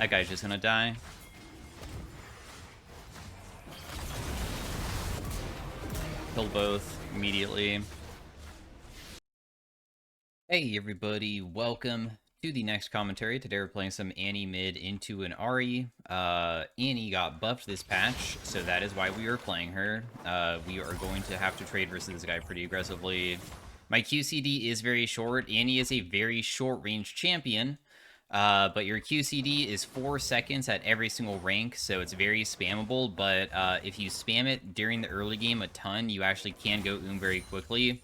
That guy's just gonna die. Kill both immediately. Hey everybody, welcome to the next commentary. Today we're playing some Annie mid into an Ahri. Annie got buffed this patch, so that is why we are playing her. We are going to have to trade versus this guy pretty aggressively. My QCD is very short. Annie is a very short-range champion, but your QCD is 4 seconds at every single rank, so it's very spammable, but if you spam it during the early game a ton, you actually can go very quickly.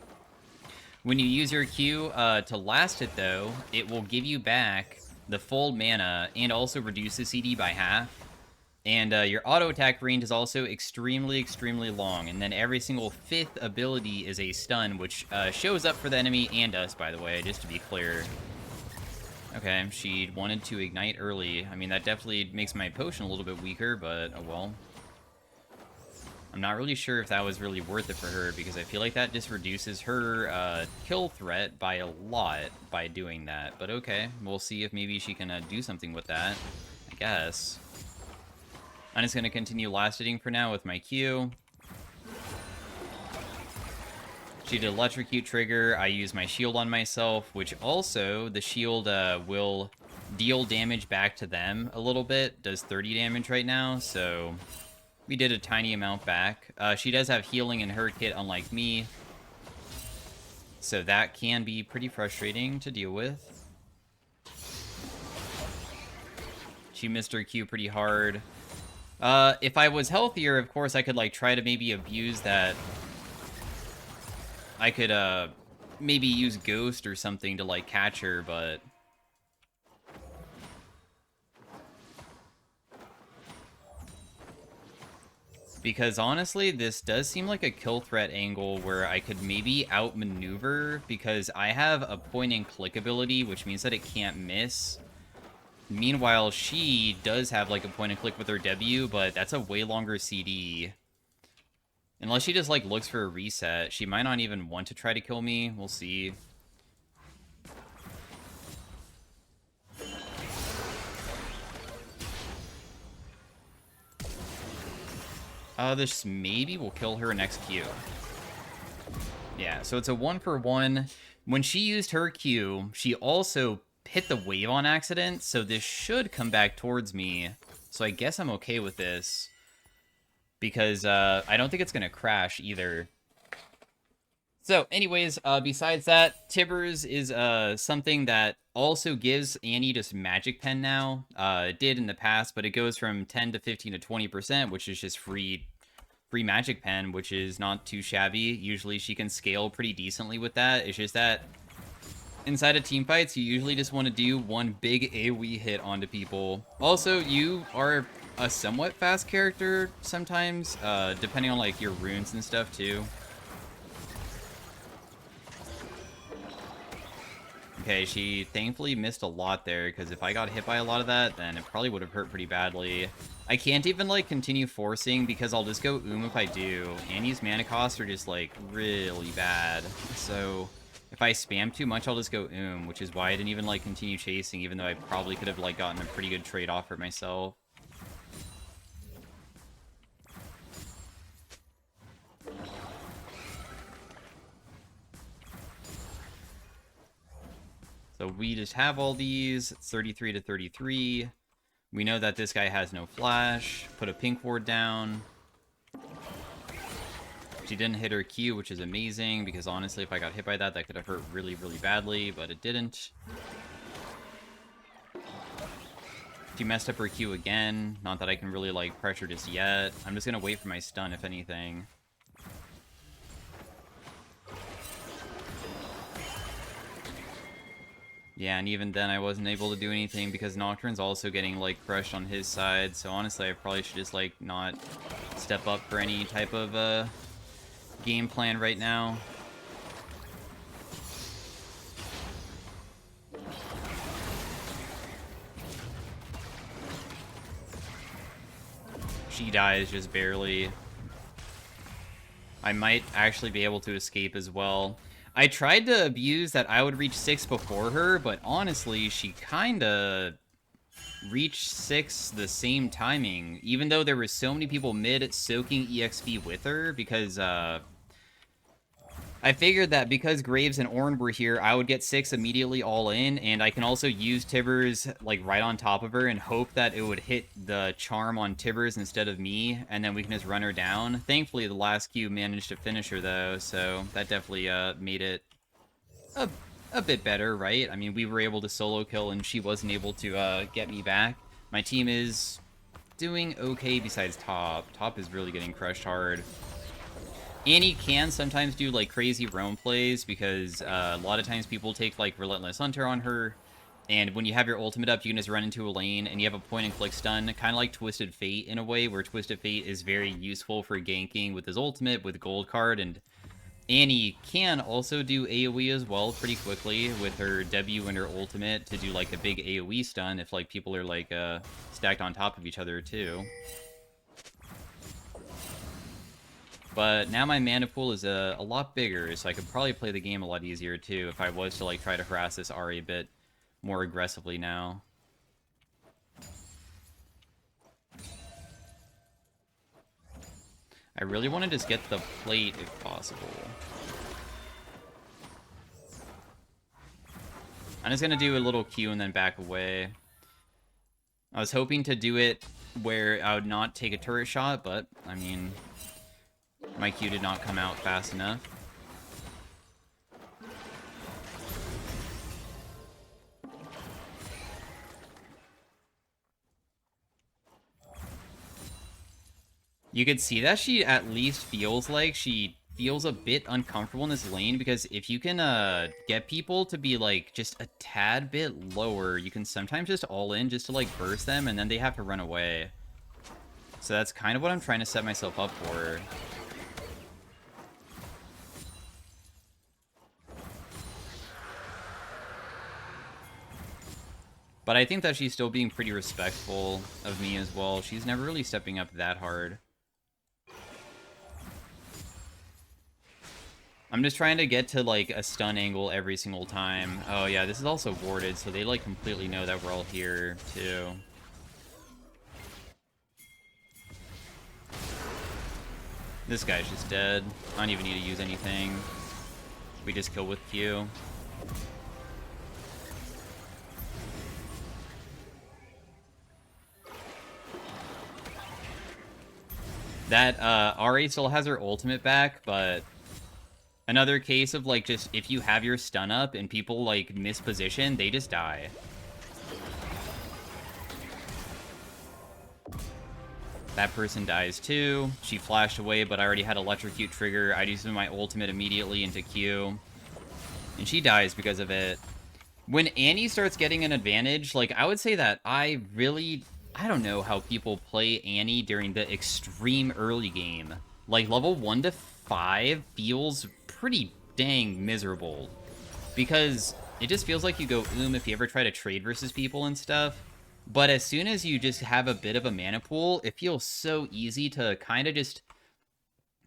When you use your Q to last it, though, it will give you back the full mana and also reduce the CD by half. And your auto attack range is also extremely long. And then every single 5th ability is a stun, which shows up for the enemy and us, by the way, just to be clear. Okay, she wanted to ignite early. I mean, that definitely makes my potion a little bit weaker, but oh well. I'm not really sure if that was really worth it for her, because I feel like that just reduces her kill threat by a lot by doing that. But okay, we'll see if maybe she can do something with that, I guess. I'm just going to continue last hitting for now with my Q. She did electrocute trigger. I use my shield on myself, which also, the shield will deal damage back to them a little bit. Does 30 damage right now, so we did a tiny amount back. She does have healing in her kit, unlike me. So that can be pretty frustrating to deal with. She missed her Q pretty hard. If I was healthier, of course, I could, like, try to maybe abuse that. I could, maybe use Ghost or something to, like, catch her, but because honestly, this does seem like a kill threat angle where I could maybe outmaneuver, because I have a point and click ability, which means that it can't miss. Meanwhile, she does have like a point and click with her W, but that's a way longer CD. Unless she just like looks for a reset, she might not even want to try to kill me. We'll see. This maybe will kill her next Q. Yeah, so it's a 1-for-1. When she used her Q, she also hit the wave on accident, so this should come back towards me. So I guess I'm okay with this, because I don't think it's going to crash either. So anyways, besides that, Tibbers is something that also gives Annie just Magic Pen now. It did in the past, but it goes from 10 to 15 to 20%, which is just free Magic Pen, which is not too shabby. Usually she can scale pretty decently with that. It's just that inside of team fights, you usually just want to do one big AoE hit onto people. Also, you are a somewhat fast character sometimes, depending on like your runes and stuff too. Okay, she thankfully missed a lot there, because if I got hit by a lot of that, then it probably would have hurt pretty badly. I can't even, like, continue forcing, because I'll just go if I do. Annie's mana costs are just, like, really bad. So if I spam too much, I'll just go which is why I didn't even, like, continue chasing, even though I probably could have, like, gotten a pretty good trade-off for myself. So we just have all these. It's 33 to 33. We know that this guy has no flash. Put a pink ward down. She didn't hit her Q, which is amazing, because honestly, if I got hit by that, that could have hurt really badly, but it didn't. She messed up her Q again. Not that I can really, like, pressure just yet. I'm just gonna wait for my stun, if anything. Yeah, and even then I wasn't able to do anything, because Nocturne's also getting, like, crushed on his side, so honestly I probably should just, like, not step up for any type of, game plan right now. She dies just barely. I might actually be able to escape as well. I tried to abuse that I would reach 6 before her, but honestly, she kinda reach 6 the same timing, even though there were so many people mid soaking EXP with her, because I figured that because Graves and Ornn were here, I would get 6 immediately all in, and I can also use Tibbers like right on top of her and hope that it would hit the charm on Tibbers instead of me, and then we can just run her down. Thankfully, the last Q managed to finish her though, so that definitely made it a bit better, right? I mean, we were able to solo kill, and she wasn't able to get me back. My team is doing okay besides top. Top is really getting crushed hard. Annie can sometimes do, like, crazy roam plays, because a lot of times people take, like, Relentless Hunter on her, and when you have your ultimate up, you can just run into a lane, and you have a point-and-click stun, kind of like Twisted Fate in a way, where Twisted Fate is very useful for ganking with his ultimate, with Gold Card, and Annie can also do AoE as well pretty quickly with her W and her ultimate to do, like, a big AoE stun if, like, people are, like, stacked on top of each other, too. But now my mana pool is a lot bigger, so I could probably play the game a lot easier, too, if I was to, like, try to harass this Ahri a bit more aggressively now. I really want to just get the plate if possible. I'm just going to do a little Q and then back away. I was hoping to do it where I would not take a turret shot, but, I mean, my Q did not come out fast enough. You could see that she at least feels like she feels a bit uncomfortable in this lane, because if you can get people to be like just a tad bit lower, you can sometimes just all in just to like burst them, and then they have to run away. So that's kind of what I'm trying to set myself up for. But I think that she's still being pretty respectful of me as well. She's never really stepping up that hard. I'm just trying to get to, like, a stun angle every single time. Oh, yeah, this is also warded, so they, like, completely know that we're all here, too. This guy's just dead. I don't even need to use anything. We just kill with Q. That, Ahri still has her ultimate back, but another case of, like, just if you have your stun up and people, like, miss position, they just die. That person dies too. She flashed away, but I already had Electrocute trigger. I used my ultimate immediately into Q. And she dies because of it. When Annie starts getting an advantage, like, I would say that I don't know how people play Annie during the extreme early game. Like, level 1 to 5 feels pretty dang miserable. Because it just feels like you go if you ever try to trade versus people and stuff. But as soon as you just have a bit of a mana pool, it feels so easy to kind of just...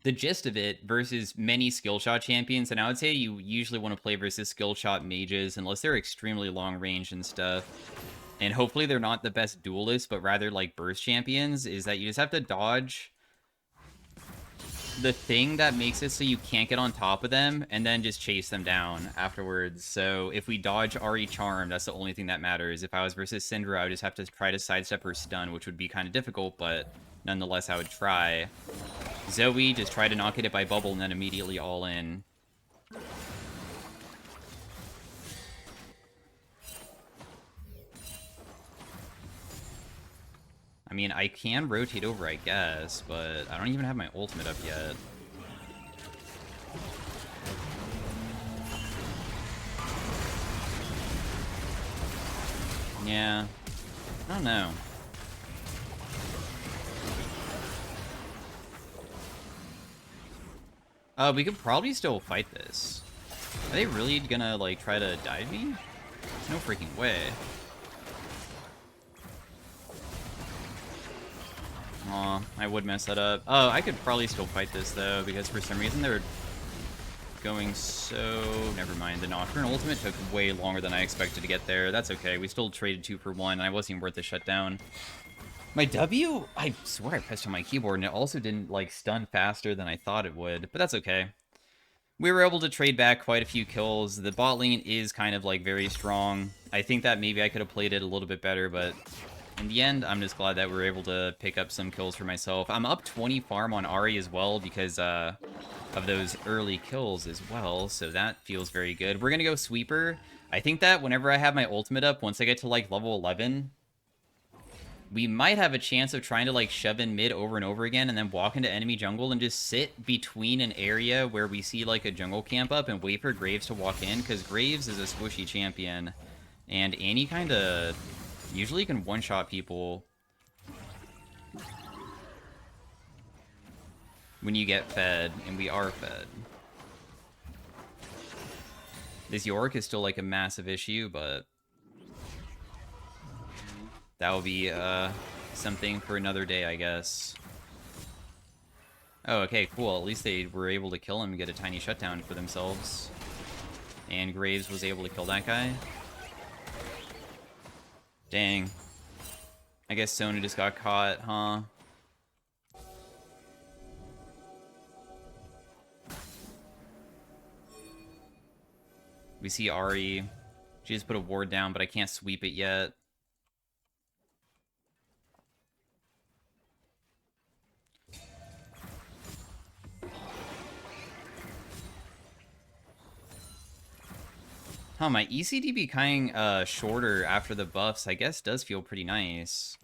The gist of it versus many skill shot champions, and I would say you usually want to play versus skill shot mages unless they're extremely long range and stuff. And hopefully they're not the best duelists, but rather like burst champions, is that you just have to dodge the thing that makes it so you can't get on top of them, and then just chase them down afterwards. So if we dodge Ahri Charm, that's the only thing that matters. If I was versus Syndra, I would just have to try to sidestep her stun, which would be kind of difficult, but nonetheless, I would try. Zoe, just try to not get it by bubble, and then immediately all in. I mean, I can rotate over, I guess, but I don't even have my ultimate up yet. Yeah. I don't know. We could probably still fight this. Are they really gonna, like, try to dive me? No freaking way. Aw, I would mess that up. Oh, I could probably still fight this, though, because for some reason they're... going so... Never mind, the Nocturne ultimate took way longer than I expected to get there. That's okay, we still traded 2 for 1, and I wasn't even worth the shutdown. My W, I swear I pressed on my keyboard, and it also didn't, like, stun faster than I thought it would, but that's okay. We were able to trade back quite a few kills. The bot lane is kind of, like, very strong. I think that maybe I could have played it a little bit better, but in the end, I'm just glad that we were able to pick up some kills for myself. I'm up 20 farm on Ahri as well because of those early kills as well, so that feels very good. We're going to go Sweeper. I think that whenever I have my ultimate up, once I get to, like, level 11... we might have a chance of trying to, like, shove in mid over and over again and then walk into enemy jungle and just sit between an area where we see, like, a jungle camp up and wait for Graves to walk in, because Graves is a squishy champion. And Annie kind of usually can one-shot people when you get fed, and we are fed. This Yorick is still, like, a massive issue, but... that will be, something for another day, I guess. Oh, okay, cool. At least they were able to kill him and get a tiny shutdown for themselves. And Graves was able to kill that guy. Dang. I guess Sona just got caught, huh? We see Ahri. She just put a ward down, but I can't sweep it yet. Huh, my ECD becoming shorter after the buffs, I guess, does feel pretty nice.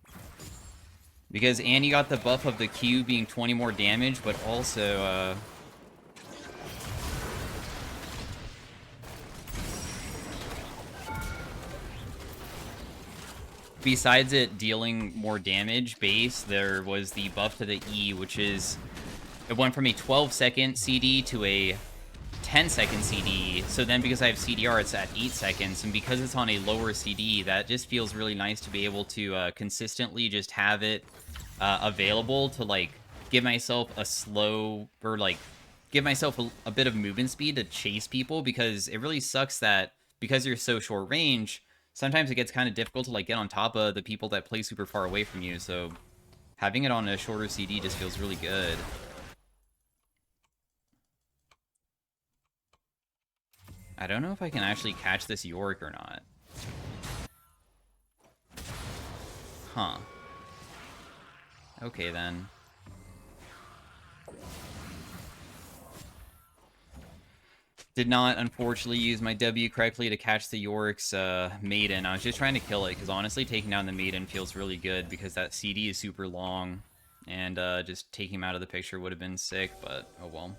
Because Annie got the buff of the Q being 20 more damage, but also, besides it dealing more damage base, there was the buff to the E, which is... it went from a 12-second CD to a 10-second CD, so then because I have CDR, it's at 8 seconds, and because it's on a lower CD, that just feels really nice to be able to consistently just have it available to, like, give myself a slow, or, like, give myself a bit of movement speed to chase people, because it really sucks that, because you're so short range, sometimes it gets kind of difficult to, like, get on top of the people that play super far away from you, so having it on a shorter CD just feels really good. I don't know if I can actually catch this Yorick or not. Huh. Okay, then. Did not, unfortunately, use my W correctly to catch the Yorick's Maiden. I was just trying to kill it, because honestly, taking down the Maiden feels really good, because that CD is super long, and just taking him out of the picture would have been sick, but oh well.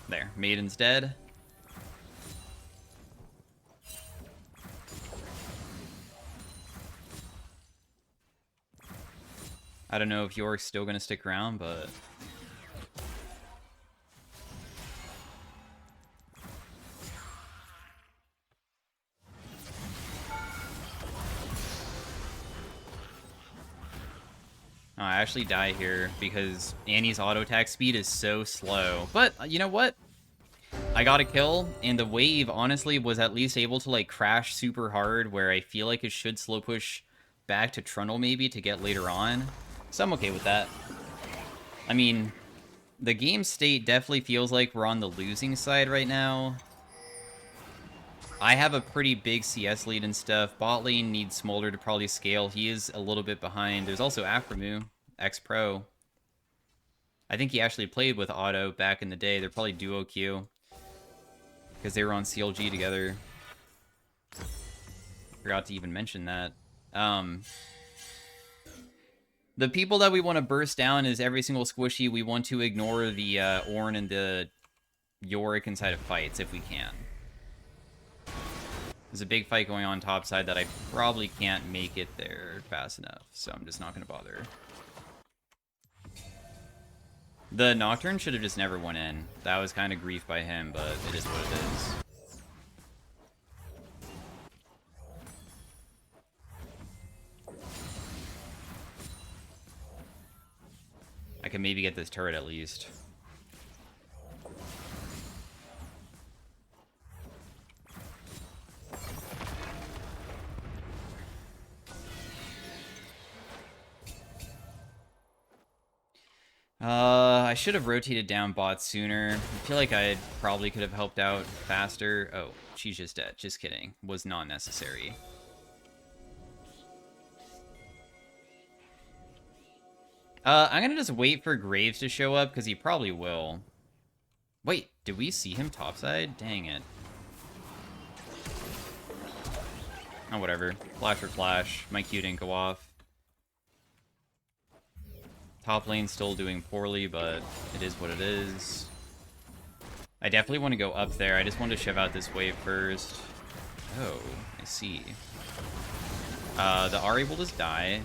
There, Maiden's dead. I don't know if Yorick's still going to stick around, but... oh, I actually die here because Annie's auto attack speed is so slow. But, you know what? I got a kill, and the wave, honestly, was at least able to, like, crash super hard, where I feel like it should slow push back to Trundle, maybe, to get later on. So I'm okay with that. I mean, the game state definitely feels like we're on the losing side right now. I have a pretty big CS lead and stuff. Bot lane needs Smolder to probably scale. He is a little bit behind. There's also Aframu, ex-pro. I think he actually played with Otto back in the day. They're probably duo queue, because they were on CLG together. Forgot to even mention that. The people that we want to burst down is every single squishy. We want to ignore the Ornn and the Yorick inside of fights if we can. There's a big fight going on top side that I probably can't make it there fast enough, so I'm just not going to bother. The Nocturne should have just never went in. That was kind of grief by him, but it is what it is. I can maybe get this turret at least. I should have rotated down bot sooner. I feel like I probably could have helped out faster. Oh, she's just dead. Just kidding. Was not necessary. I'm gonna just wait for Graves to show up, because he probably will. Wait, did we see him topside? Dang it. Oh, whatever. Flash for flash. My Q didn't go off. Top lane's still doing poorly, but it is what it is. I definitely want to go up there. I just want to shove out this wave first. Oh, I see. The Ahri will just die.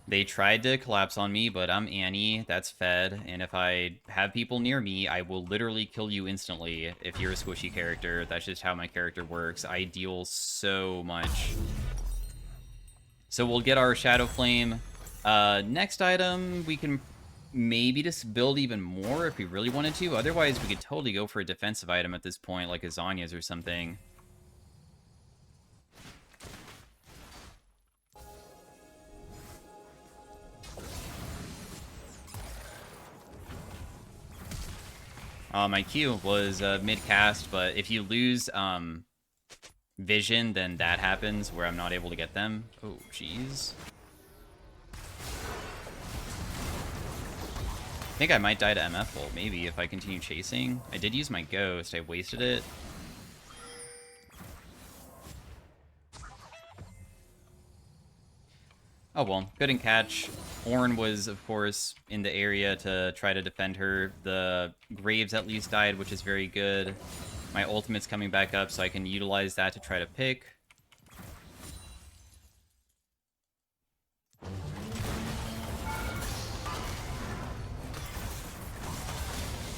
They tried to collapse on me, but I'm Annie. That's fed. And if I have people near me, I will literally kill you instantly if you're a squishy character. That's just how my character works. I deal so much. So we'll get our Shadow Flame. Next item, we can maybe just build even more if we really wanted to. Otherwise, we could totally go for a defensive item at this point, like a Zanya's or something. My Q was mid-cast, but if you lose vision, then that happens, where I'm not able to get them. Oh, jeez. I think I might die to MF ult, maybe, if I continue chasing. I did use my Ghost. I wasted it. Oh well, couldn't catch. Ornn was, of course, in the area to try to defend her. The Graves at least died, which is very good. My ultimate's coming back up, so I can utilize that to try to pick.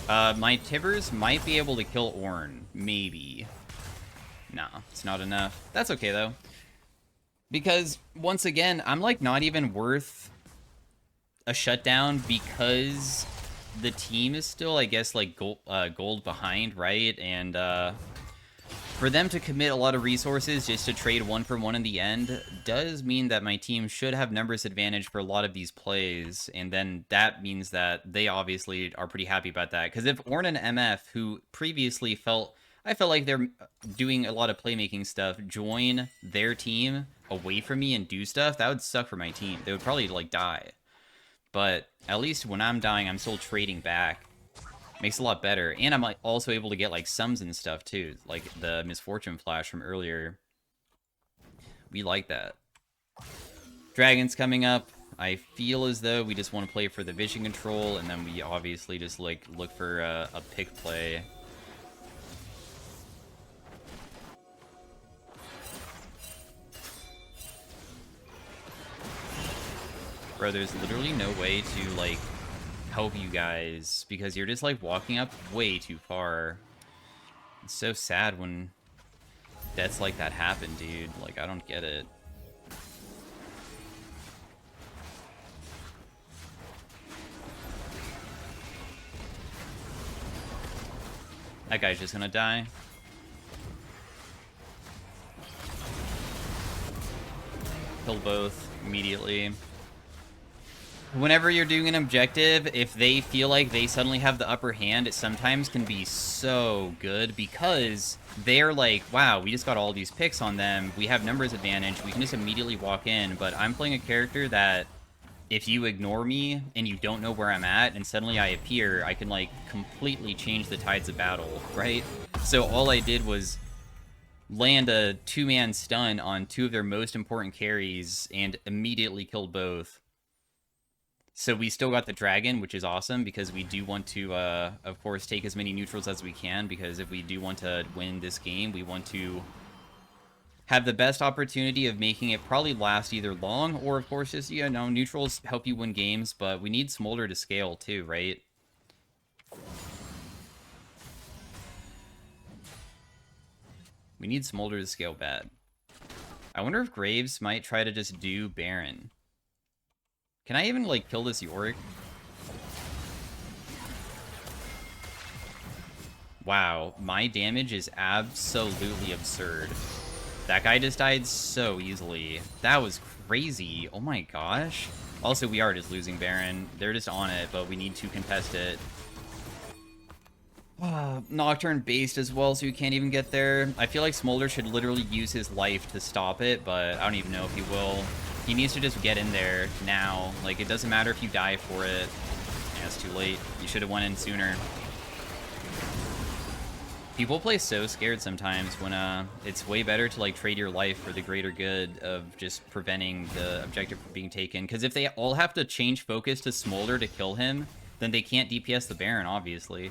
My Tivers might be able to kill Ornn. Maybe. Nah, it's not enough. That's okay, though. Because, once again, I'm, like, not even worth a shutdown because the team is still, I guess, like, gold behind, right? And, for them to commit a lot of resources just to trade 1-for-1 in the end does mean that my team should have numbers advantage for a lot of these plays, and then that means that they obviously are pretty happy about that. Because if Ornn and MF, who previously I felt like they're doing a lot of playmaking stuff, join their team away from me and do stuff, that would suck for my team. They would probably, like, die. But at least when I'm dying, I'm still trading back. Makes it a lot better. And I'm, like, also able to get, like, sums and stuff, too. Like the Misfortune Flash from earlier. We like that. Dragon's coming up. I feel as though we just want to play for the vision control, and then we obviously just, like, look for a pick play. Bro, there's literally no way to, like, help you guys, because you're just, like, walking up way too far. It's so sad when deaths like that happen, dude. Like, I don't get it. That guy's just gonna die. Kill both immediately. Whenever you're doing an objective, if they feel like they suddenly have the upper hand, it sometimes can be so good because they're like, wow, we just got all these picks on them. We have numbers advantage. We can just immediately walk in. But I'm playing a character that if you ignore me and you don't know where I'm at and suddenly I appear, I can, like, completely change the tides of battle, right? So all I did was land a two-man stun on two of their most important carries and immediately killed both. So we still got the dragon, which is awesome, because we do want to, of course, take as many neutrals as we can, because if we do want to win this game, we want to have the best opportunity of making it probably last either long, or, of course, just, you know, neutrals help you win games, but we need Smolder to scale, too, right? We need Smolder to scale bad. I wonder if Graves might try to just do Baron. Can I even, like, kill this Yorick? Wow, my damage is absolutely absurd. That guy just died so easily. That was crazy. Oh my gosh. Also, we are just losing Baron. They're just on it, but we need to contest it. Nocturne based as well, so you can't even get there. I feel like Smolder should literally use his life to stop it, but I don't even know if he will. He needs to just get in there now. Like, it doesn't matter if you die for it. Yeah, it's too late. You should have went in sooner. People play so scared sometimes when it's way better to like trade your life for the greater good of just preventing the objective from being taken. Because if they all have to change focus to Smolder to kill him, then they can't DPS the Baron, obviously.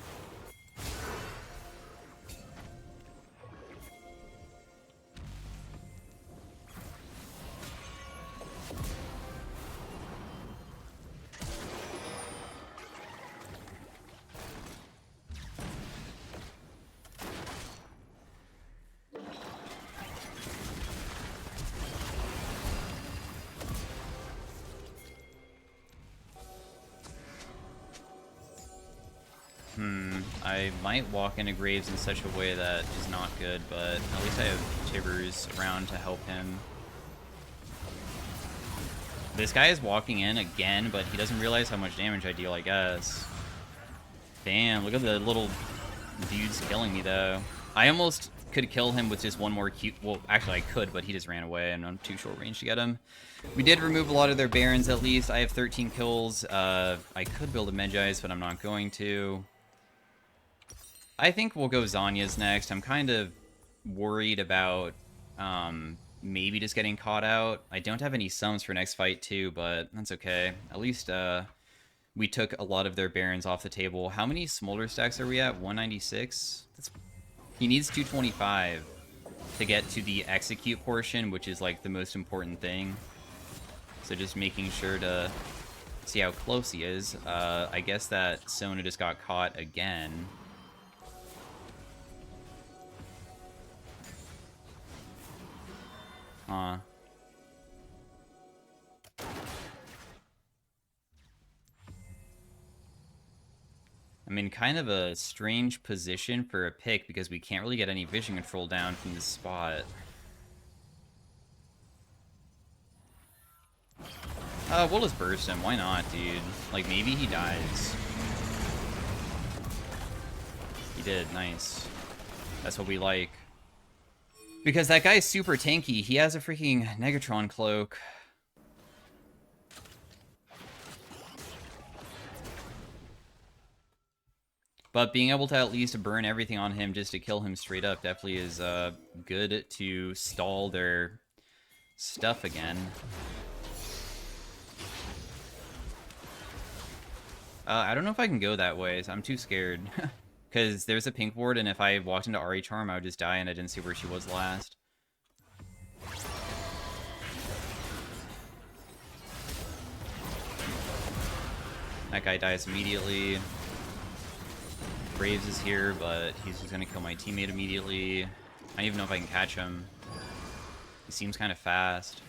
I might walk into Graves in such a way that is not good, but at least I have Tibbers around to help him. This guy is walking in again, but he doesn't realize how much damage I deal, I guess. Damn, look at the little dudes killing me, though. I almost could kill him with just one more cute... Well, actually, I could, but he just ran away, and I'm too short range to get him. We did remove a lot of their Barons, at least. I have 13 kills. I could build a Medjai's, but I'm not going to. I think we'll go Zanya's next. I'm kind of worried about maybe just getting caught out. I don't have any sums for next fight, too, but that's okay. At least we took a lot of their Barons off the table. How many Smolder stacks are we at? 196? He needs 225 to get to the execute portion, which is like the most important thing. So just making sure to see how close he is. I guess that Sona just got caught again. Huh. I'm in kind of a strange position for a pick because we can't really get any vision control down from this spot. We'll just burst him. Why not, dude? Like, maybe he dies. He did. Nice. That's what we like. Because that guy's super tanky. He has a freaking Negatron cloak. But being able to at least burn everything on him just to kill him straight up definitely is good to stall their stuff again. I don't know if I can go that way, so I'm too scared. Because there's a pink ward, and if I walked into Ahri Charm, I would just die, and I didn't see where she was last. That guy dies immediately. Graves is here, but he's just gonna kill my teammate immediately. I don't even know if I can catch him. He seems kind of fast.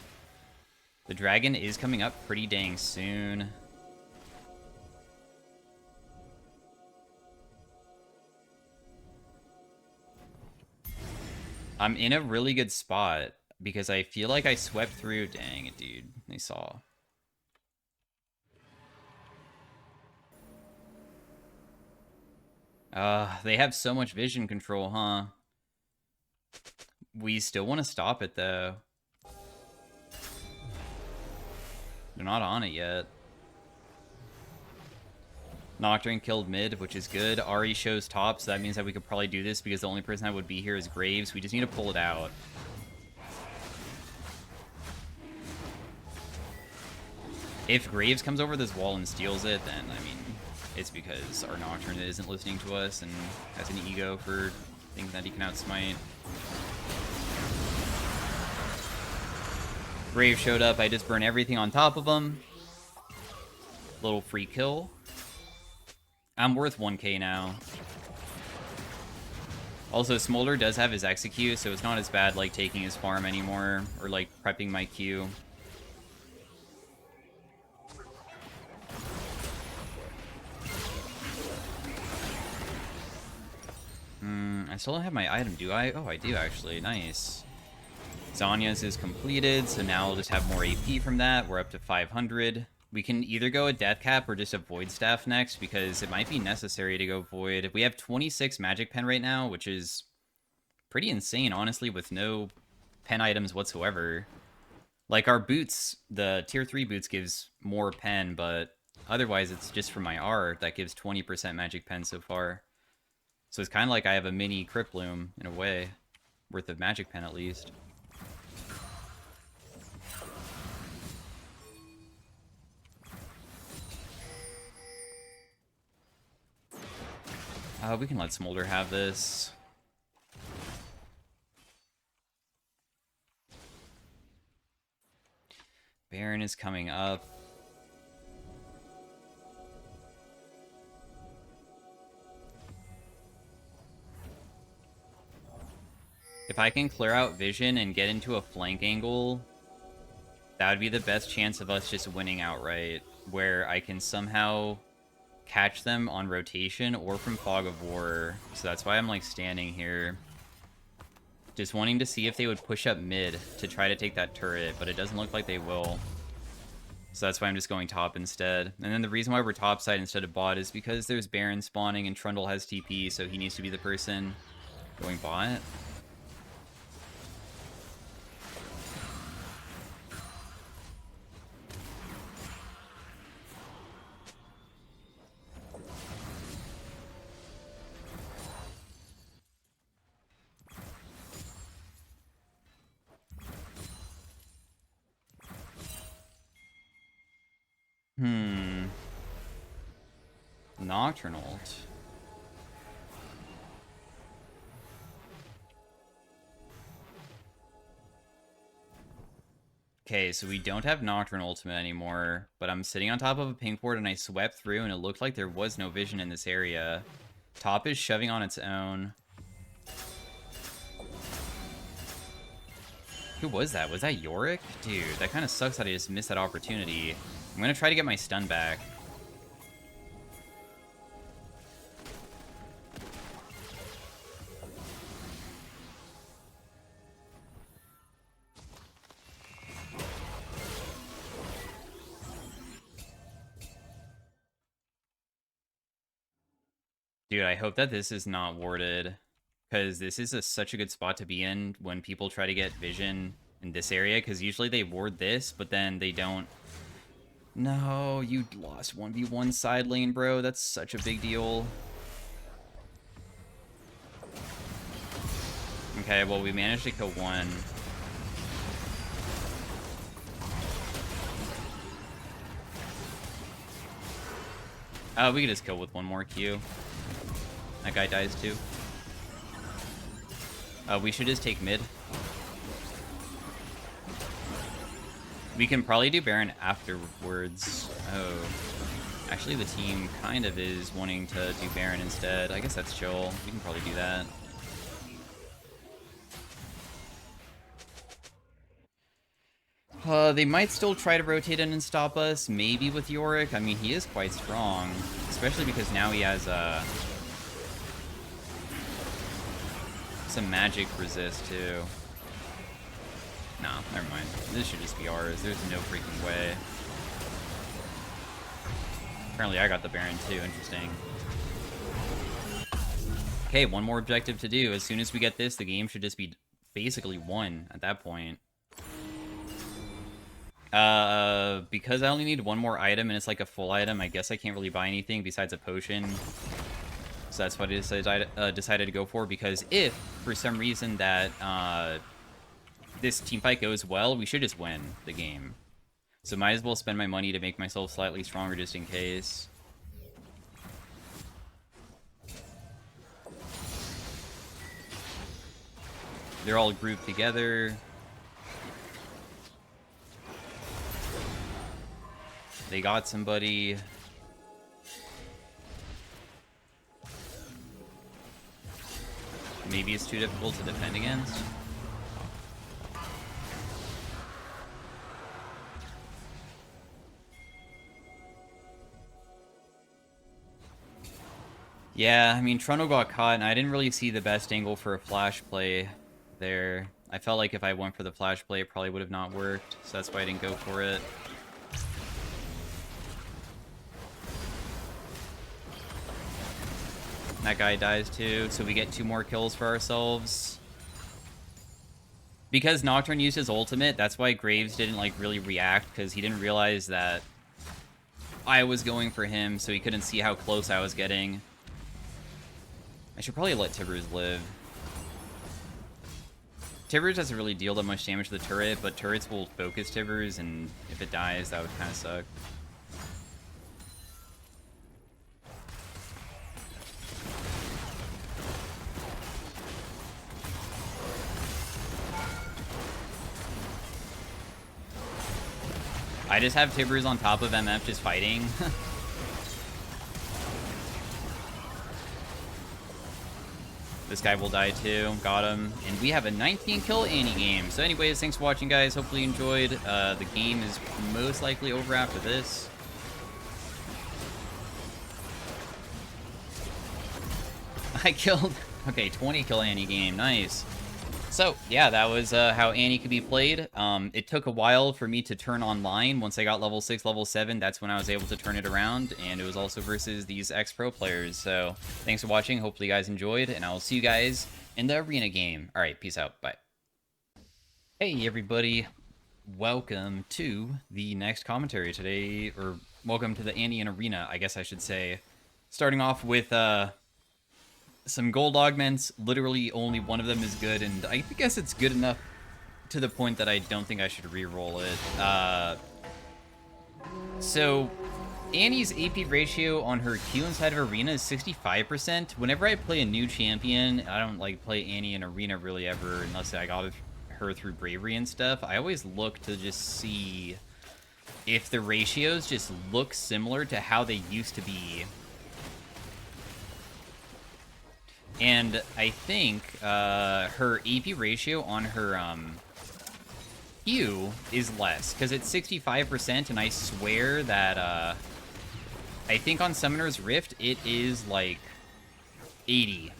The dragon is coming up pretty dang soon. I'm in a really good spot because I feel like I swept through. Dang it, dude. They saw. They have so much vision control, huh? We still want to stop it, though. They're not on it yet. Nocturne killed mid, which is good. Ahri shows top, so that means that we could probably do this because the only person that would be here is Graves. We just need to pull it out. If Graves comes over this wall and steals it, then, I mean, it's because our Nocturne isn't listening to us and has an ego for thinking that he can outsmite. Graves showed up. I just burn everything on top of him. Little free kill. I'm worth 1k now. Also, Smolder does have his execute, so it's not as bad like taking his farm anymore, or like prepping my Q. I still don't have my item, do I? Oh, I do actually. Nice. Zanya's is completed, so now I'll just have more AP from that. We're up to 500. We can either go a Death Cap or just a Void Staff next, because it might be necessary to go Void. We have 26 Magic Pen right now, which is pretty insane, honestly, with no pen items whatsoever. Like, our boots, the Tier 3 boots gives more pen, but otherwise it's just from my R that gives 20% Magic Pen so far. So it's kind of like I have a mini Crypt Bloom, in a way. Worth of Magic Pen, at least. We can let Smolder have this. Baron is coming up. If I can clear out vision and get into a flank angle, that would be the best chance of us just winning outright, where I can somehow catch them on rotation or from Fog of War. So that's why I'm like standing here, just wanting to see if they would push up mid to try to take that turret, but it doesn't look like they will. So that's why I'm just going top instead. And then the reason why we're topside instead of bot is because there's Baron spawning and Trundle has TP, so he needs to be the person going bot. Nocturnal. Okay, so we don't have Nocturnal Ultimate anymore, but I'm sitting on top of a pink board and I swept through and it looked like there was no vision in this area. Top is shoving on its own. Who was that? Was that Yorick? Dude, that kind of sucks that I just missed that opportunity. I'm going to try to get my stun back. Dude, I hope that this is not warded, because this is such a good spot to be in when people try to get vision in this area, because usually they ward this, but then they don't. No, you lost 1v1 side lane, bro. That's such a big deal. Okay, well, we managed to kill one. We could just kill with one more Q. That guy dies too. We should just take mid. We can probably do Baron afterwards. Oh. Actually, the team kind of is wanting to do Baron instead. I guess that's chill. We can probably do that. They might still try to rotate in and stop us, maybe with Yorick. I mean, he is quite strong, especially because now he has some magic resist too. No, never mind. This should just be ours. There's no freaking way. Apparently I got the Baron too. Interesting. Okay, one more objective to do. As soon as we get this, the game should just be basically won at that point. Because I only need one more item and it's like a full item, I guess I can't really buy anything besides a potion. So that's what I decided to go for, because if, for some reason, that this team fight goes well, we should just win the game. So might as well spend my money to make myself slightly stronger just in case. They're all grouped together. They got somebody. maybe it's too difficult to defend against. Yeah, I mean, Trundle got caught, and I didn't really see the best angle for a flash play there. I felt like if I went for the flash play, it probably would have not worked, so that's why I didn't go for it. That guy dies too, so we get 2 more kills for ourselves. Because Nocturne used his ultimate, that's why Graves didn't, like, really react, because he didn't realize that I was going for him, so he couldn't see how close I was getting. I should probably let Tibbers live. Tibbers doesn't really deal that much damage to the turret, but turrets will focus Tibbers, and if it dies, that would kind of suck. I just have Tibbers on top of MF just fighting. This guy will die too. Got him. And we have a 19 kill Annie game. So anyways, thanks for watching, guys. Hopefully you enjoyed. The game is most likely over after this. I killed... Okay, 20 kill Annie game. Nice. So, yeah, that was how Annie could be played. It took a while for me to turn online. Once I got level 6, level 7, that's when I was able to turn it around. And it was also versus these ex-pro players. So, thanks for watching. Hopefully you guys enjoyed. And I will see you guys in the arena game. Alright, peace out. Bye. Hey, everybody. Welcome to the next commentary today. Or, welcome to the Annie in Arena, I guess I should say. Starting off with, some gold augments. Literally only one of them is good, and I guess it's good enough to the point that I don't think I should re-roll it. So Annie's AP ratio on her Q inside of Arena is 65%. Whenever I play a new champion, I don't like play Annie in Arena really ever unless I got her through Bravery and stuff. I always look to just see if the ratios just look similar to how they used to be. And I think her AP ratio on her Q is less, because it's 65%, and I swear that I think on Summoner's Rift it is like 80.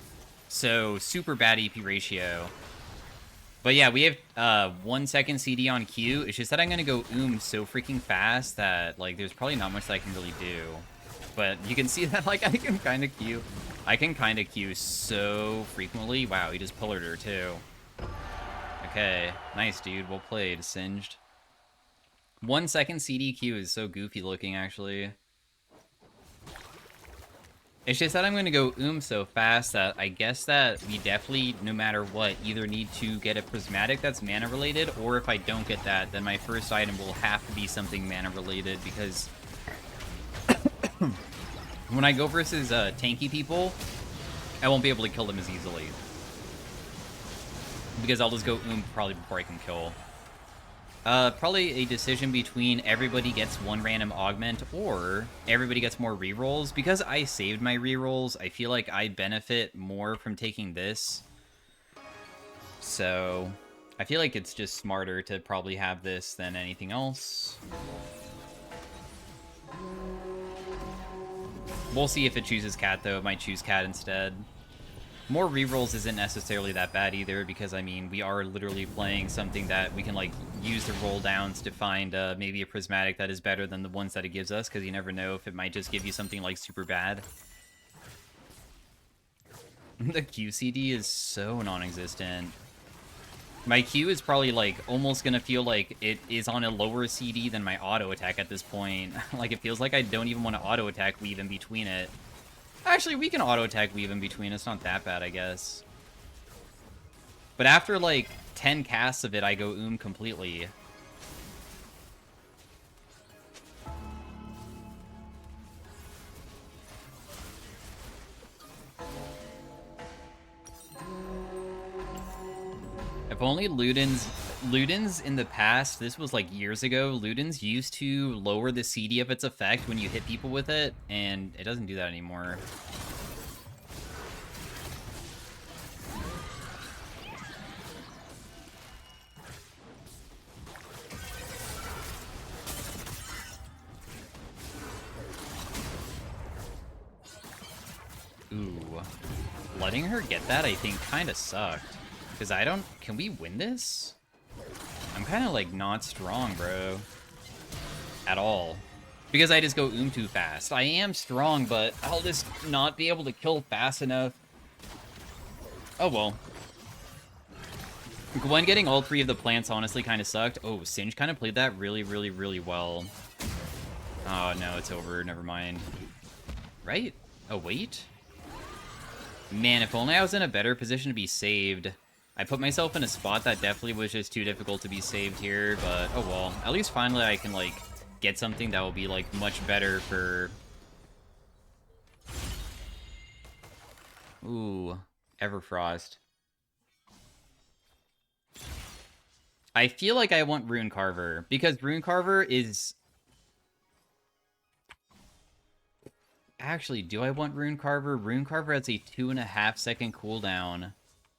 So super bad AP ratio. But yeah, we have 1 second CD on Q. It's just that I'm gonna go so freaking fast that like there's probably not much that I can really do. But you can see that like I can kind of Q so frequently. Wow, he just pillared her too. Okay, nice dude, well played, Singed. 1 second CDQ is so goofy looking actually. It's just that I'm gonna go so fast that I guess that we definitely, no matter what, either need to get a prismatic that's mana related, or if I don't get that, then my first item will have to be something mana related, because when I go versus tanky people, I won't be able to kill them as easily. Because I'll just go probably before I can kill. Probably a decision between everybody gets 1 random augment or everybody gets more rerolls. Because I saved my rerolls, I feel like I benefit more from taking this. So I feel like it's just smarter to probably have this than anything else. We'll see if it chooses cat, though. It might choose cat instead. More rerolls isn't necessarily that bad either, because, I mean, we are literally playing something that we can, like, use the roll downs to find maybe a prismatic that is better than the ones that it gives us, because you never know if it might just give you something, like, super bad. The QCD is so non-existent. My Q is probably, like, almost gonna feel like it is on a lower CD than my auto attack at this point. Like, it feels like I don't even want to auto attack weave in between it. Actually, we can auto attack weave in between. It's not that bad, I guess. But after, like, 10 casts of it, I go completely. If only Ludens in the past, this was like years ago, Ludens used to lower the CD of its effect when you hit people with it, and it doesn't do that anymore. Ooh. Letting her get that, I think, kind of sucked. Because I don't... Can we win this? I'm kind of, like, not strong, bro. At all. Because I just go too fast. I am strong, but I'll just not be able to kill fast enough. Oh, well. Gwen getting all 3 of the plants honestly kind of sucked. Oh, Singe kind of played that really, really, really well. Oh, no, it's over. Never mind. Right? Oh, wait? Man, if only I was in a better position to be saved. I put myself in a spot that definitely was just too difficult to be saved here, but oh well. At least finally I can, like, get something that will be, like, much better for... Ooh, Everfrost. I feel like I want Rune Carver, because Rune Carver is... Actually, do I want Rune Carver? Rune Carver has a 2.5-second cooldown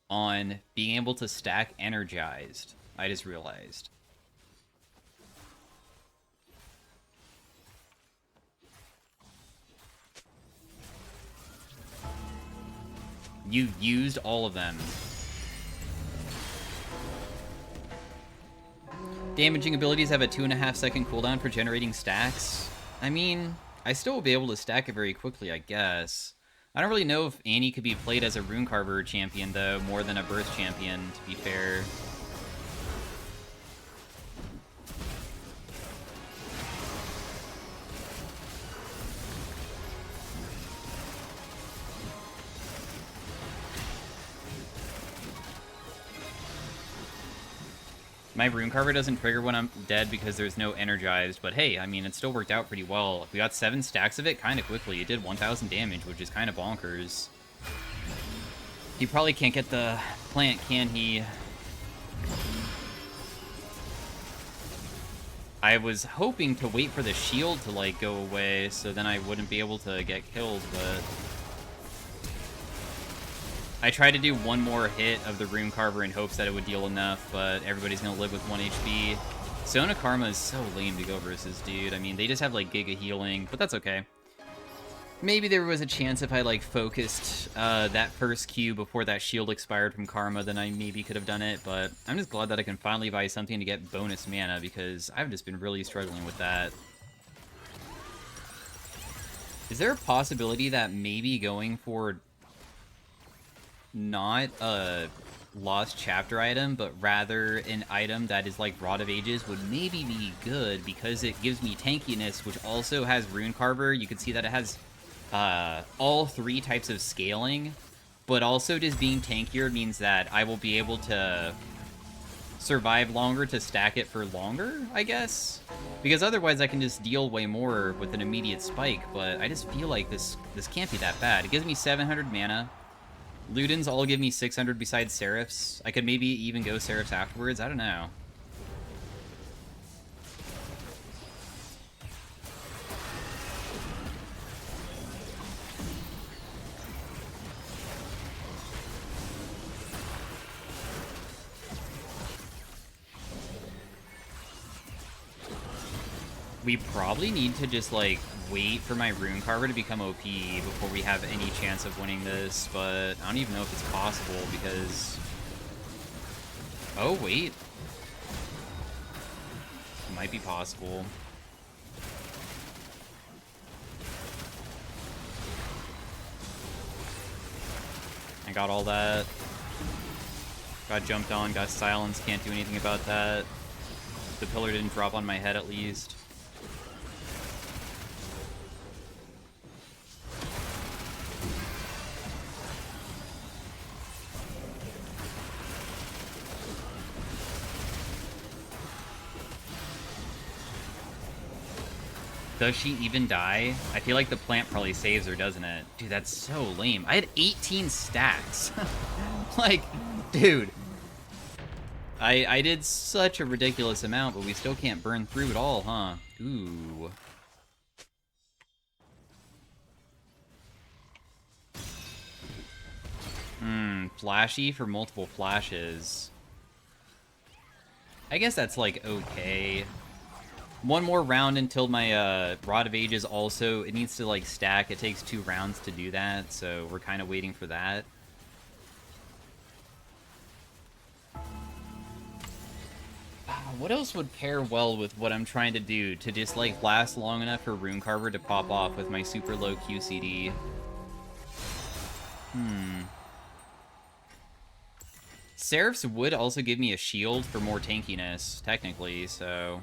on being able to stack Energized. I just realized. You used all of them. Damaging abilities have a 2.5-second cooldown for generating stacks. I mean, I still will be able to stack it very quickly, I guess. I don't really know if Annie could be played as a Rune Carver champion, though, more than a Burst champion, to be fair. My Rune Carver doesn't trigger when I'm dead because there's no Energized, but hey, I mean, it still worked out pretty well. We got 7 stacks of it kind of quickly. It did 1,000 damage, which is kind of bonkers. He probably can't get the plant, can he? I was hoping to wait for the shield to, like, go away, so then I wouldn't be able to get killed, but... I tried to do one more hit of the Rune Carver in hopes that it would deal enough, but everybody's gonna live with 1 HP. Sona Karma is so lame to go versus, dude. I mean, they just have, like, Giga Healing, but that's okay. Maybe there was a chance if I, like, focused that first Q before that shield expired from Karma, then I maybe could have done it, but I'm just glad that I can finally buy something to get bonus mana, because I've just been really struggling with that. Is there a possibility that maybe going for not a lost chapter item, but rather an item that is like Rod of Ages would maybe be good, because it gives me tankiness, which also has Rune Carver. You can see that it has all 3 types of scaling, but also just being tankier means that I will be able to survive longer to stack it for longer, I guess? Because otherwise I can just deal way more with an immediate spike, but I just feel like this can't be that bad. It gives me 700 mana. Ludens all give me 600 besides Seraphs. I could maybe even go Seraphs afterwards. I don't know. We probably need to just, like, wait for my Rune Carver to become OP before we have any chance of winning this, but I don't even know if it's possible, because... Oh, wait. It might be possible. I got all that. Got jumped on, got silenced, can't do anything about that. The pillar didn't drop on my head, at least. Does she even die? I feel like the plant probably saves her, doesn't it? Dude, that's so lame. I had 18 stacks. Like, dude. I did such a ridiculous amount, but we still can't burn through it all, huh? Ooh. Flashy for multiple flashes. I guess that's, like, okay. One more round until my Rod of Ages also, it needs to like stack. It takes 2 rounds to do that, so we're kind of waiting for that. What else would pair well with what I'm trying to do to just like last long enough for Runecarver to pop off with my super low QCD? Seraphs would also give me a shield for more tankiness, technically, so...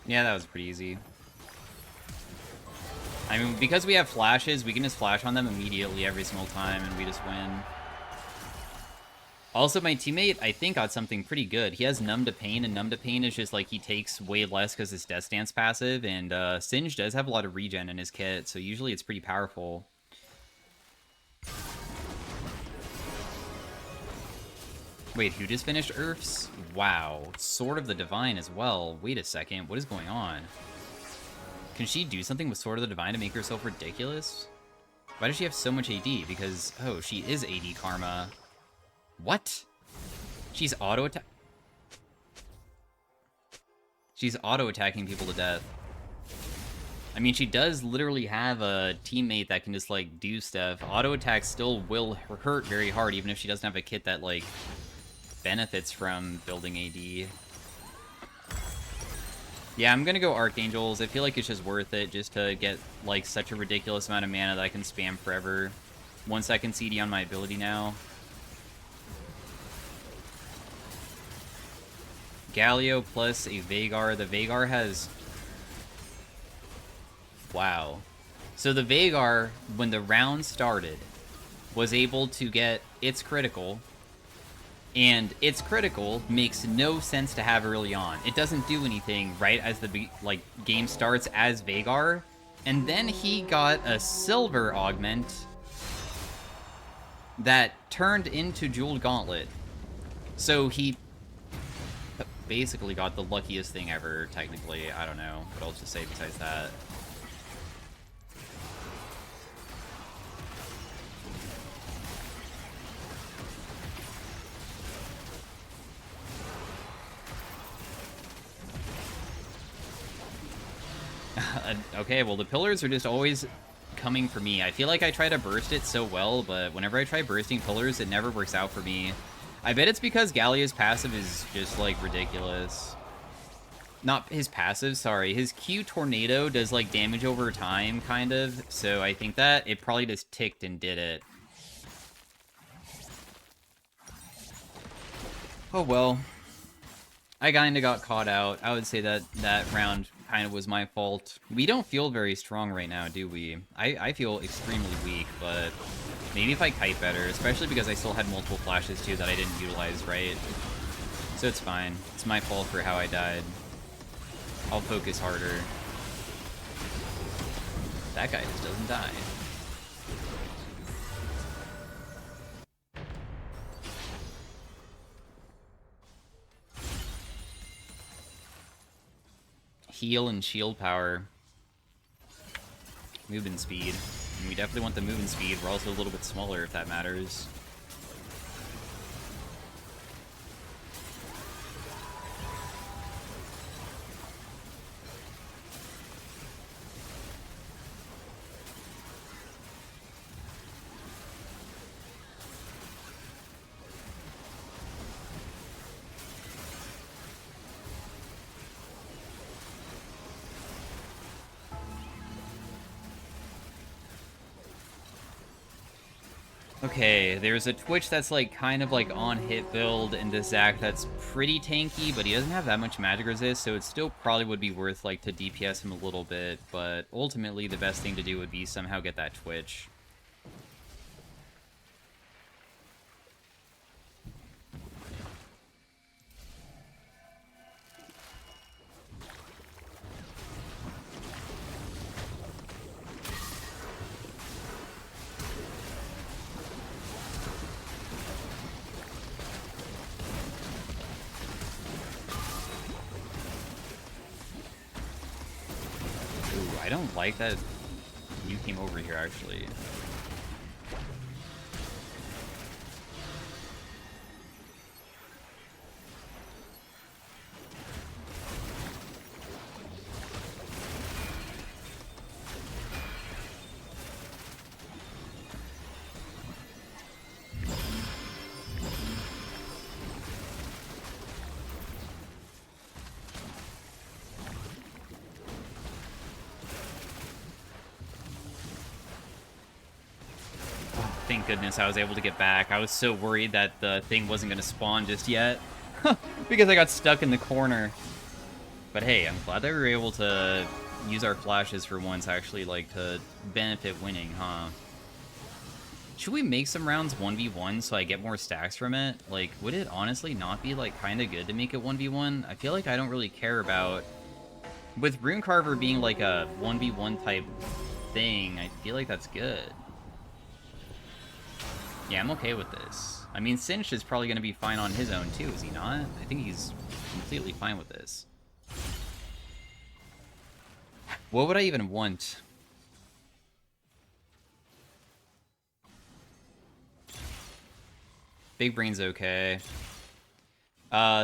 Yeah, that was pretty easy. I mean, because we have flashes, we can just flash on them immediately every single time, and we just win. Also, my teammate, I think, got something pretty good. He has Numb to Pain, and Numb to Pain is just, like, he takes way less because it's Death Stance passive, and Singe does have a lot of regen in his kit, so usually it's pretty powerful. Wait, who just finished Earths? Wow. Sword of the Divine as well. Wait a second, what is going on? Can she do something with Sword of the Divine to make herself ridiculous? Why does she have so much AD? Because, oh, she is AD Karma. What? She's auto-attack... She's auto-attacking people to death. I mean, she does literally have a teammate that can just, like, do stuff. Auto-attack still will hurt very hard, even if she doesn't have a kit that, like, benefits from building AD. Yeah, I'm gonna go Archangels. I feel like it's just worth it just to get, like, such a ridiculous amount of mana that I can spam forever. 1 second CD on my ability now. Galio plus a Vhagar. The Vhagar has... Wow. So the Vhagar, when the round started, was able to get its critical... And its critical makes no sense to have early on. It doesn't do anything right as the game starts as Vhagar. And then he got a silver augment that turned into Jeweled Gauntlet. So he basically got the luckiest thing ever, technically. I don't know what else to say besides that. Okay, well, the pillars are just always coming for me. I feel like I try to burst it so well, but whenever I try bursting pillars, it never works out for me. I bet it's because Gallia's passive is just, like, ridiculous. Not his passive, sorry. His Q Tornado does, like, damage over time, kind of. So I think that it probably just ticked and did it. Oh, well. I kinda got caught out. I would say that that round kind of was my fault. We don't feel very strong right now, do we? I feel extremely weak, but maybe if I kite better, especially because I still had multiple flashes too that I didn't utilize right. So it's fine. It's my fault for how I died. I'll focus harder. That guy just doesn't die. Heal and shield power. Movement speed. And we definitely want the movement speed. We're also a little bit smaller if that matters. Okay, there's a Twitch that's like kind of like on hit build, and this Zac that's pretty tanky, but he doesn't have that much magic resist, so it still probably would be worth like to DPS him a little bit, but ultimately the best thing to do would be somehow get that Twitch. I don't like that you came over here, actually. Thank goodness I was able to get back. I was so worried that the thing wasn't going to spawn just yet. Because I got stuck in the corner. But hey, I'm glad that we were able to use our flashes for once, actually, like, to benefit winning, huh? Should we make some rounds 1v1 so I get more stacks from it? Like, would it honestly not be, like, kind of good to make it 1v1? I feel like I don't really care about... With Rune Carver being, like, a 1v1 type thing, I feel like that's good. Yeah, I'm okay with this. I mean, Cinch is probably going to be fine on his own, too, is he not? I think he's completely fine with this. What would I even want? Big Brain's okay.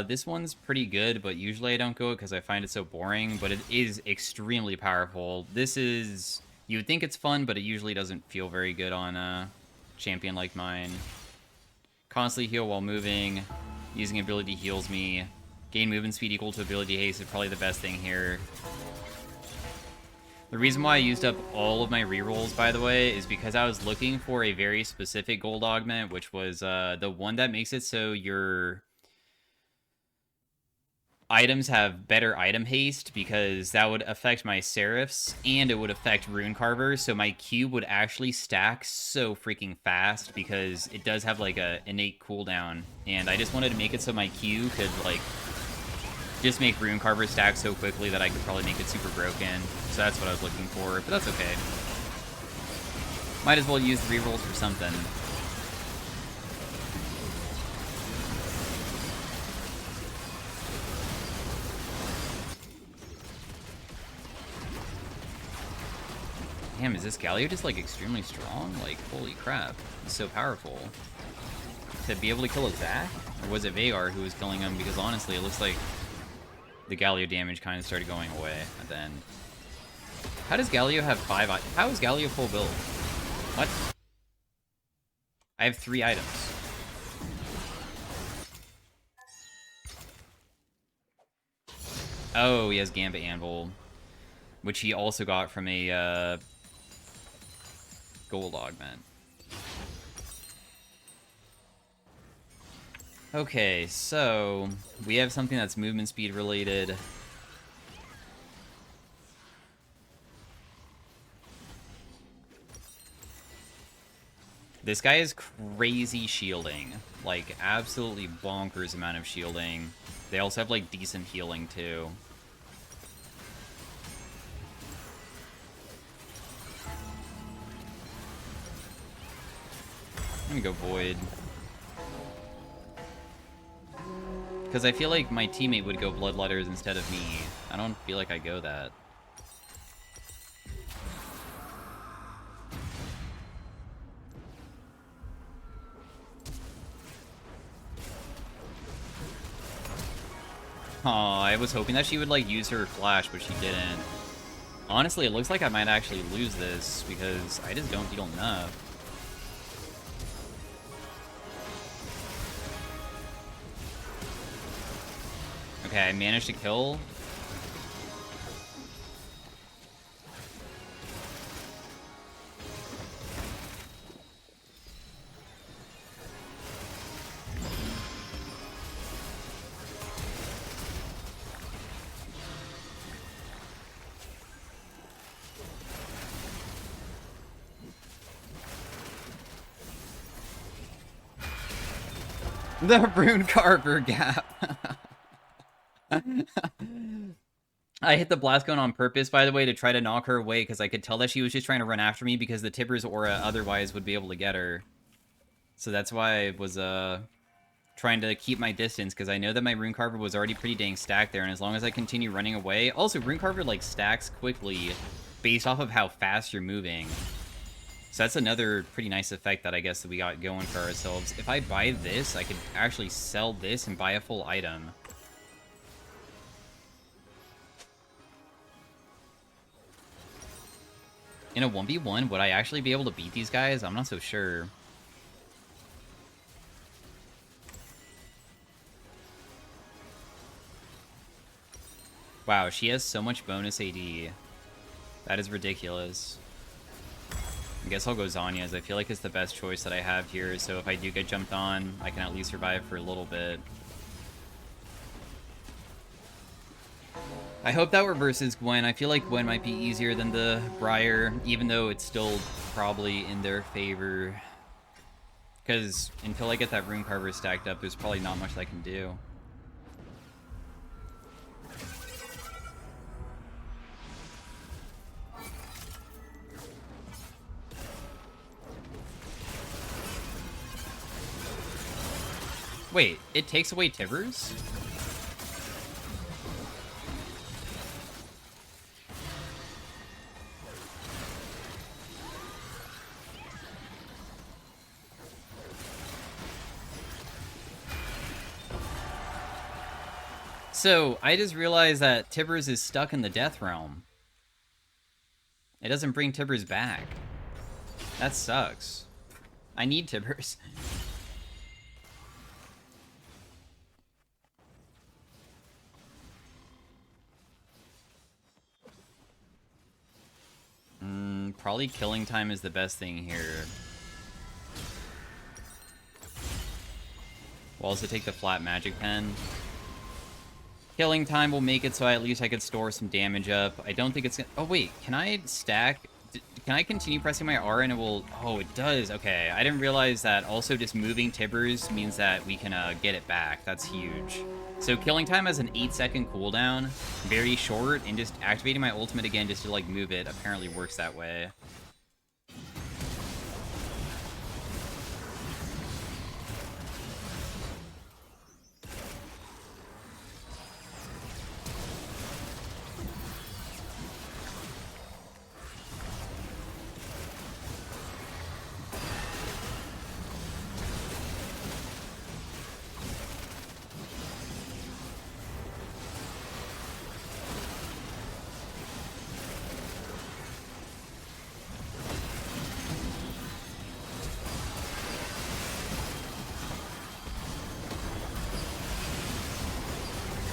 This one's pretty good, but usually I don't go it because I find it so boring, but it is extremely powerful. This is... You would think it's fun, but it usually doesn't feel very good on a champion like mine. Constantly heal while moving. Using ability heals me. Gain movement speed equal to ability haste is probably the best thing here. The reason why I used up all of my rerolls, by the way, is because I was looking for a very specific gold augment, which was the one that makes it so your items have better item haste, because that would affect my Seraphs, and it would affect Rune Carver, so my Q would actually stack so freaking fast, because it does have, like, a innate cooldown, and I just wanted to make it so my Q could, like, just make Rune Carver stack so quickly that I could probably make it super broken. So that's what I was looking for, but that's okay. Might as well use the rerolls for something. Damn, is this Galio just, like, extremely strong? Like, holy crap. It's so powerful. To be able to kill a Zac? Or was it Veigar who was killing him? Because honestly, it looks like the Galio damage kind of started going away at the end. How does Galio have 5 items? How is Galio full build? What? I have 3 items. Oh, he has Gambit Anvil, which he also got from a gold augment. Okay, so we have something that's movement speed related. This guy is crazy shielding. Like, absolutely bonkers amount of shielding. They also have, like, decent healing, too. I'm gonna go Void. Because I feel like my teammate would go Bloodletters instead of me. I don't feel like I go that. Aw, I was hoping that she would, like, use her flash, but she didn't. Honestly, it looks like I might actually lose this, because I just don't heal enough. Okay, I managed to kill. The Rune Carver gap. I hit the blast cone on purpose, by the way, to try to knock her away, because I could tell that she was just trying to run after me, because the Tipper's aura otherwise would be able to get her. So that's why I was trying to keep my distance, because I know that my Rune Carver was already pretty dang stacked there, and as long as I continue running away... Also, Rune Carver, like, stacks quickly based off of how fast you're moving. So that's another pretty nice effect that I guess that we got going for ourselves. If I buy this, I could actually sell this and buy a full item. In a 1v1, would I actually be able to beat these guys? I'm not so sure. Wow, she has so much bonus AD. That is ridiculous. I guess I'll go Zanya's. I feel like it's the best choice that I have here, so if I do get jumped on, I can at least survive for a little bit. I hope that reverses Gwen. I feel like Gwen might be easier than the Briar, even though it's still probably in their favor. Because until I get that Rune Carver stacked up, there's probably not much I can do. Wait, it takes away Tibbers? So, I just realized that Tibbers is stuck in the Death Realm. It doesn't bring Tibbers back. That sucks. I need Tibbers. Probably killing time is the best thing here. We'll also take the flat magic pen. Killing time will make it so at least I could store some damage up. I don't think it's gonna... Oh, wait. Can I stack... Can I continue pressing my R and it will... Oh, it does. Okay. I didn't realize that also just moving Tibbers means that we can get it back. That's huge. So killing time has an 8-second cooldown. Very short. And just activating my ultimate again just to, like, move it apparently works that way.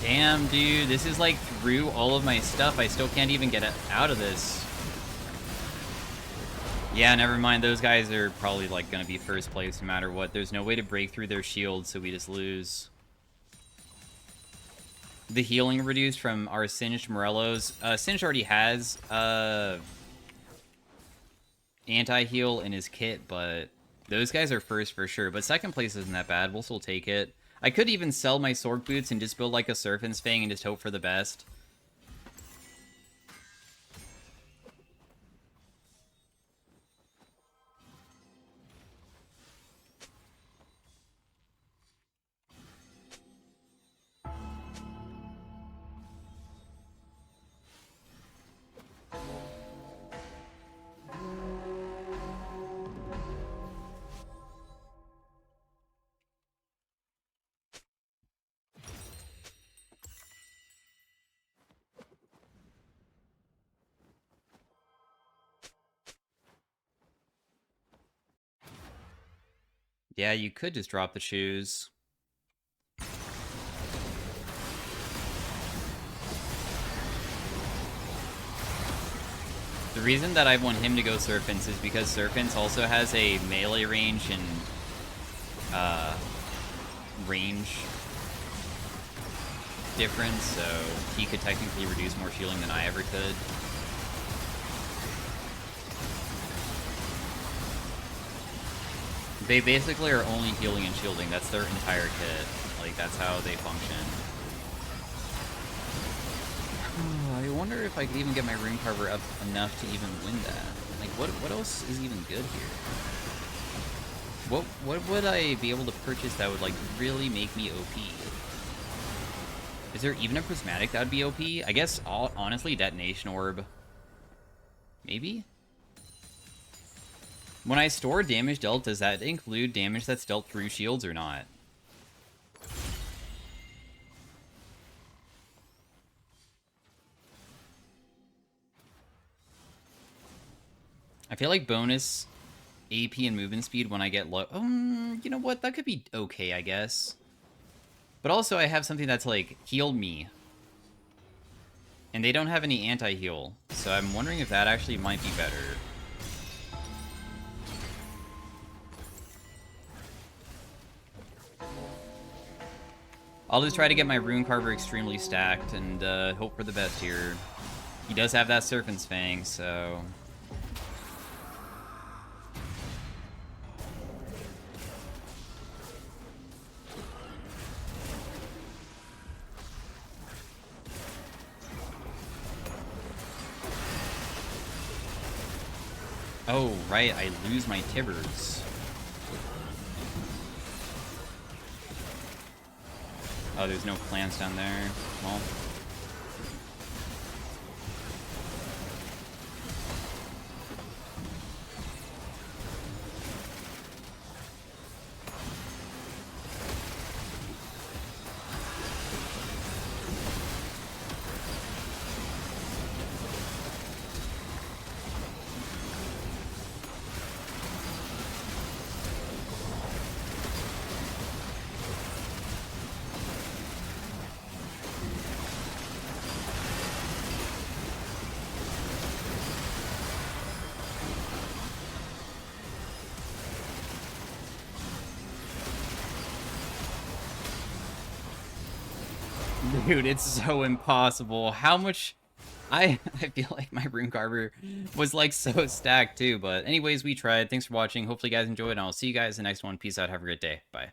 Damn, dude, this is like through all of my stuff. I still can't even get out of this. Yeah, never mind. Those guys are probably like gonna be first place no matter what. There's no way to break through their shield, so we just lose. The healing reduced from our Singed Morellos. Singed already has anti-heal in his kit, but those guys are first for sure. But second place isn't that bad. We'll still take it. I could even sell my Sword Boots and just build like a Serpent's Fang and just hope for the best. Yeah, you could just drop the shoes. The reason that I want him to go Serpents is because Serpents also has a melee range and range difference, so he could technically reduce more shielding than I ever could. They basically are only healing and shielding. That's their entire kit. Like, that's how they function. I wonder if I could even get my Rune Carver up enough to even win that. Like, what else is even good here? What would I be able to purchase that would, like, really make me OP? Is there even a Prismatic that would be OP? I guess, honestly, Detonation Orb. Maybe? When I store damage dealt, does that include damage that's dealt through shields or not? I feel like bonus AP and movement speed when I get low... you know what? That could be okay, I guess. But also, I have something that's, like, healed me. And they don't have any anti-heal. So I'm wondering if that actually might be better. I'll just try to get my Rune Carver extremely stacked and hope for the best here. He does have that Serpent's Fang, so... Oh, right, I lose my Tibbers. Oh, there's no plants down there. Well... Dude, it's so impossible. How much... I feel like my Rune Carver was, like, so stacked, too. But anyways, we tried. Thanks for watching. Hopefully you guys enjoyed, and I'll see you guys in the next one. Peace out. Have a great day. Bye.